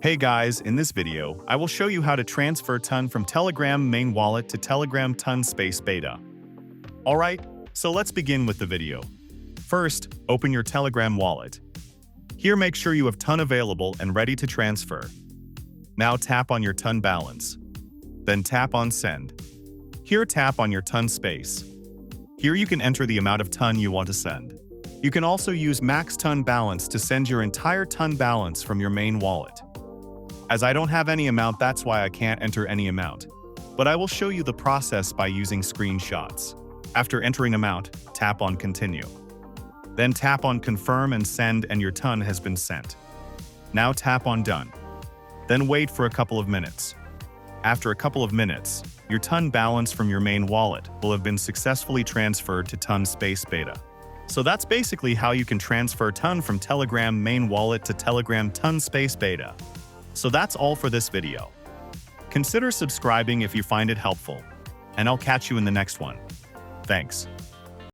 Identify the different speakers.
Speaker 1: Hey guys, in this video, I will show you how to transfer Ton from Telegram main wallet to Telegram Ton Space Beta. Alright, so let's begin with the video. First, open your Telegram wallet. Here make sure you have Ton available and ready to transfer. Now tap on your Ton balance. Then tap on Send. Here tap on your Ton Space. Here you can enter the amount of Ton you want to send. You can also use Max Ton Balance to send your entire Ton balance from your main wallet. As I don't have any amount, that's why I can't enter any amount. But I will show you the process by using screenshots. After entering amount, tap on Continue. Then tap on Confirm and Send and your Ton has been sent. Now tap on Done. Then wait for a couple of minutes. After a couple of minutes, your Ton balance from your main wallet will have been successfully transferred to Ton Space Beta. So that's basically how you can transfer Ton from Telegram main wallet to Telegram Ton Space Beta. So that's all for this video. Consider subscribing if you find it helpful, and I'll catch you in the next one. Thanks.